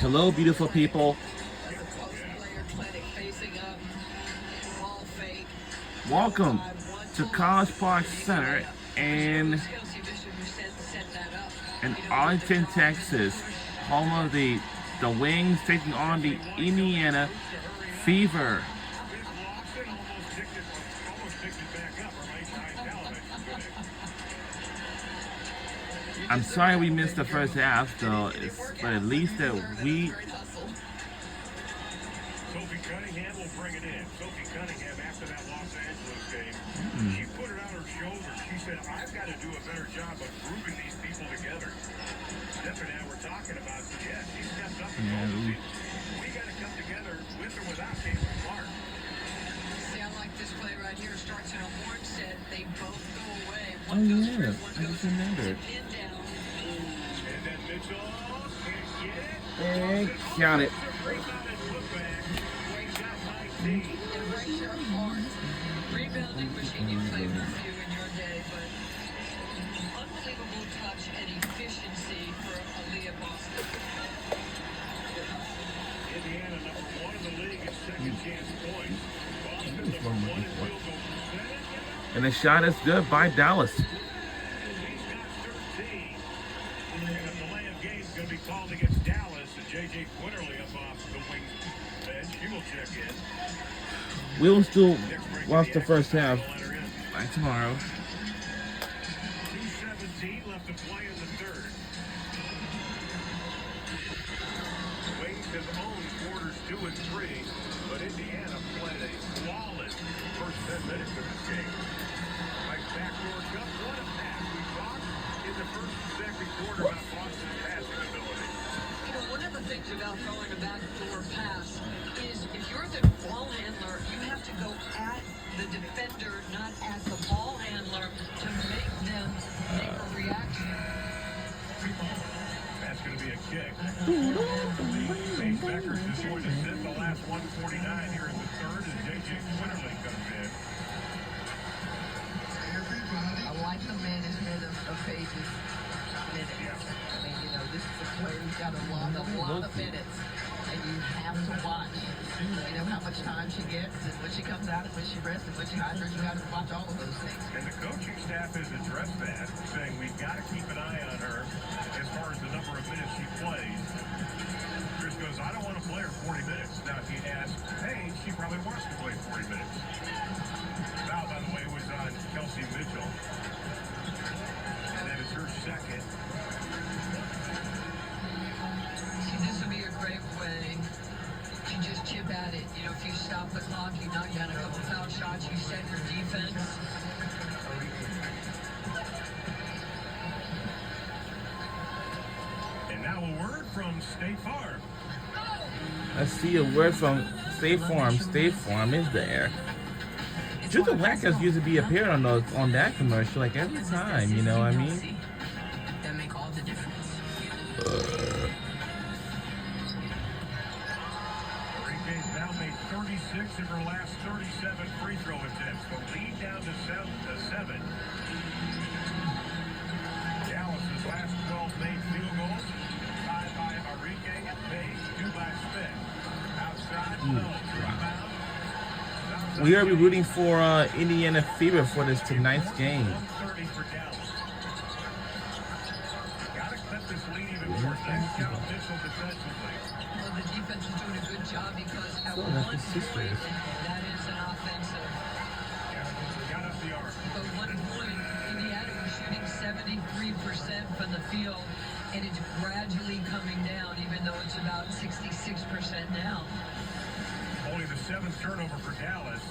Hello, beautiful people. Welcome to College Park Center in Arlington, Texas, home of the Wings taking on the Indiana Fever. I'm sorry we missed the first half, though. But at least that we. Sophie Cunningham will bring it in. Sophie Cunningham, after that Los Angeles game, she put it on her shoulders. She said, I've got to do a better job of grouping these people together. Stephanie and I were talking about, so yeah, she stepped up and told us, we got to come together with or without Caitlin Clark. See, I like this play right here. Starts in a horn set. They both go away. Oh yeah, I just remembered. And then Mitchell can't get it. And count it. Rebounding machine you played with you in your day, but unbelievable touch and efficiency for Aaliyah Boston. Indiana, number one in the league in second chance points. Boston, number one in field goal percentage. And the shot is good by Dallas. He's got 13. And a delay of game is going to be called against Dallas. And J.J. Quinterly up off the wing bench. He will check in. We'll still watch the first half by tomorrow. 2:17 left to play in the third. Wings have owned quarters 2 and 3, but Indiana played a flawless first 10 minutes of this game. Like backdoor cut, what a pass. We talked in the first and second quarter about Boston's passing ability. You know, one of the things about throwing a backdoor pass is if you're the ball handler, you have to go at the defender, not at the ball handler, to make them make a reaction. That's going to be a kick. Paige Beckers is going to sit the last 149 here in the third as J.J. Quinterly comes in. I like the management of Paige's minutes. I mean, you know, this is a player who's got a lot of minutes, and you have to watch. You know how much time she gets, and when she comes out, and when she rests, and when she hyders. You got to watch all of those things. And the coaching staff has addressed that, saying we've got to keep an eye on her as far as the number of minutes she plays. Chris goes, I don't want to play her 40 minutes. Now, if you ask, hey, she probably wants to play 40 minutes. Foul, by the way, was on Kelsey Mitchell. And that is her second. See, this would be a great way to just chip at it. You know, if you stop the clock, you knock down a couple foul shots, you set your defense. And now a word from State Farm. I see a word from State Farm. State Farm is there. Judah Wackers used to be appearing on that commercial like every time, you know what I mean? That make all the difference. Enrique's now made 36 of her last 37 free throw attempts. The lead down to 7. Dallas's last 12 made field goals. 5 by Enrique, Page, 2 by Smith. Outside, rebound. We are rooting for Indiana Fever for this tonight's game. 130 for Dallas. Got to cut this lead even more. Nice job, Mitchell, defensively. Well, the defense is doing a good job because at So one that's the point, sisters. that is an offensive. Got up the arc. But 1 point, Indiana was shooting 73% from the field, and it's gradually coming down, even though it's about 66% now. Only the 7th turnover for Dallas.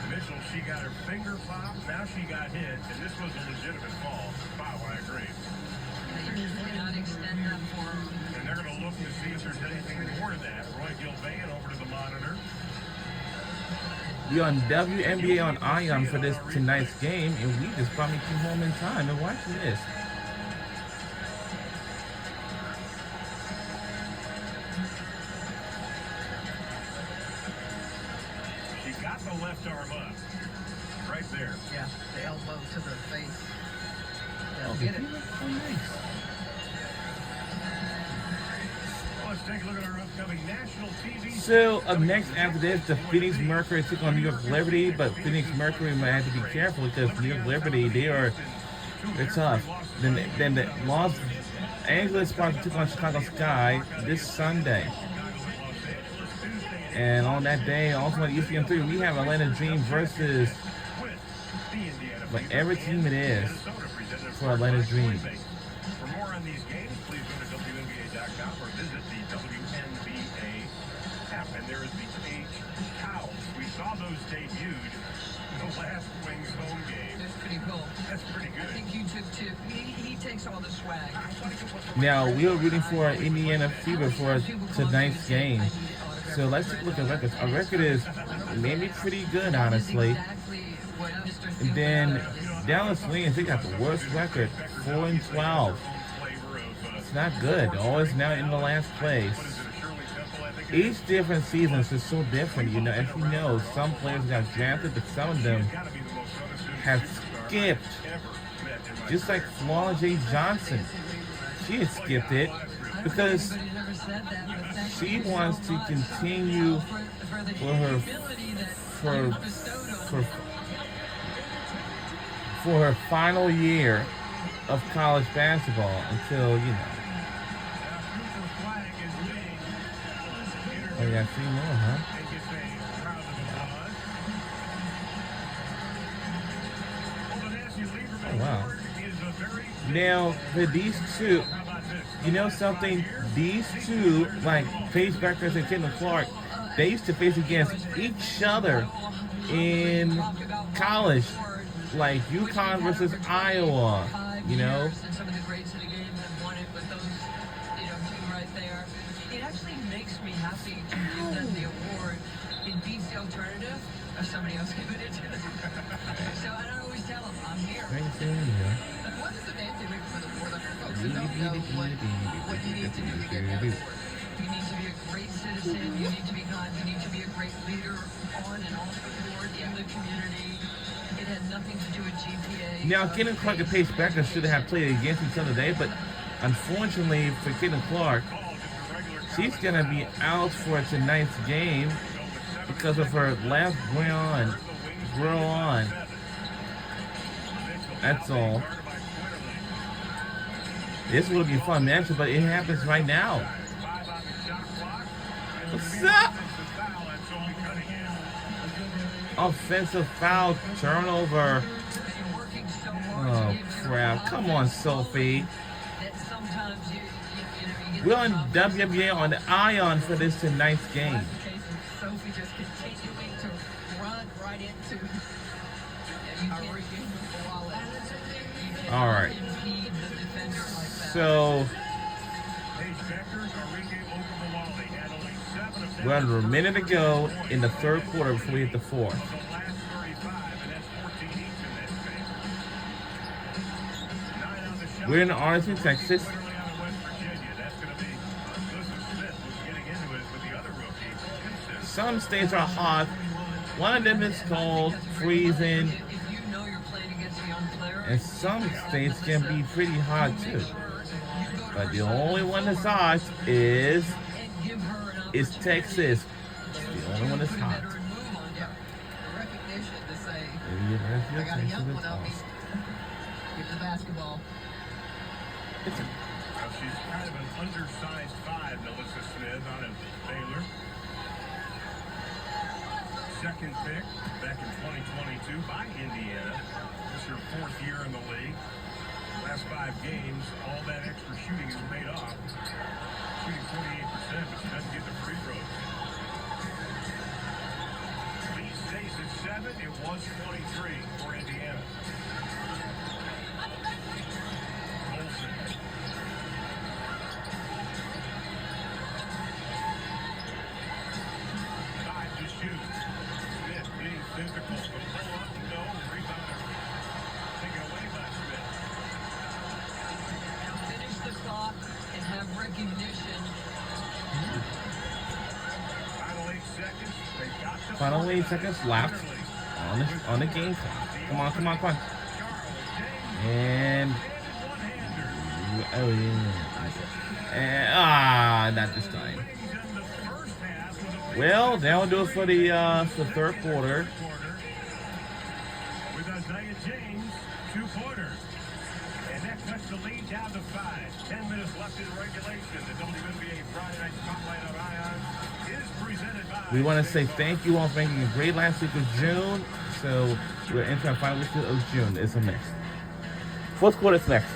Mitchell, she got her finger popped. Now she got hit, and this was a legitimate foul. I agree. You just cannot extend that for them. And they're going to look to see if there's anything more to that. Roy Gilvan over to the monitor. We on WNBA on Ion for this tonight's game, and we just probably came home in time and watching this. She got the left arm up. Right there. Yeah, the elbow to the face. Oh, Get it. he looks so nice. Well, let's take a look at becoming national TV. So up next after this, the Phoenix Mercury took on New York Liberty, but Phoenix Mercury might have to be careful because New York Liberty, they're tough. Then the Los Angeles Spartans took on Chicago Sky this Sunday. And on that day, also on ESPN3, we have Atlanta Dream versus whatever team it is for Atlanta Dream. For more on these games, please go to WNBA.com or visit the WNBA app. And there is the Cage Cows. We saw those debuted the last Wings home game. That's pretty cool. That's pretty I good. think you took two. He takes all the swag. Now, we are rooting for Indiana Fever for tonight's game. So let's take a look at records. Our record is maybe pretty good, honestly. And then Dallas Wings, they got the worst record, 4-12. It's not good. Always now in the last place. Each different season is so different, you know. As you know, some players got drafted, but some of them have skipped. Just like Flora J. Johnson. She had skipped it because she wants to continue for her final year of college basketball until, you know. Oh yeah, 3 more, huh? Oh wow. Now, for these two, you know something? These two, like Paige Beckers and Caitlin Clark, they used to face against each other in college, like UConn versus Iowa, you know? And some of the greats of the game have won it with those, two right there. It actually makes me happy to give them the award. It beats the alternative of somebody else giving it to them. So I always tell them, I'm here. What is the name they make for the award? For folks who don't know what you need to do to get that award. You need to be a great citizen. You need to be kind. You need to be a great leader on and off the court in the community. It had nothing to do with GPA. Now, Caitlin Clark and Paige Beckers should have played against each other today, but unfortunately for Caitlin Clark, she's going to be out for tonight's game because of her left grow on. That's all. This will be a fun matchup, but it happens right now. What's up? Offensive foul, turnover. Oh crap! Come on, Sophie. We're on WNBA on the Ion for this tonight's game. Sophie just continuing to run right into All right. So we're under a minute to go in the third quarter before we hit the fourth. We're in Arlington, Texas. Some states are hot. One of them is cold, freezing. And some states can be pretty hot too. But the only one that's hot is Texas. The only one that's hot. recognition to say, I got a young one on me. Give the basketball. She's kind of an undersized 5, Melissa Smith, out of Baylor. Second pick back in 2022 by Indiana. This is her 4th year in the league. Last 5 games, all that extra shooting is paid off. Shooting 48%, but she doesn't get the free throws. Lee stays at 7. It was 23 for Indiana. Olsen. 5 to shoot. Smith being physical. The pull up, no. Rebound. Taken away by Smith. Now finish the clock and have recognition. Final 8 seconds. They got the Final 8 seconds left on the game clock. Come on, come on, come on. And oh yeah. And, not this time. Well, that'll do it for the third quarter. With Isaiah James, 2-pointer. And that cuts the lead down to 5. 10 minutes left in regulation. The WNBA Friday Night Spotlight on Ion is presented by... We want to say thank you all for making a great last week of June. So we're into our final week of June. It's a mess. Fourth quarter's next.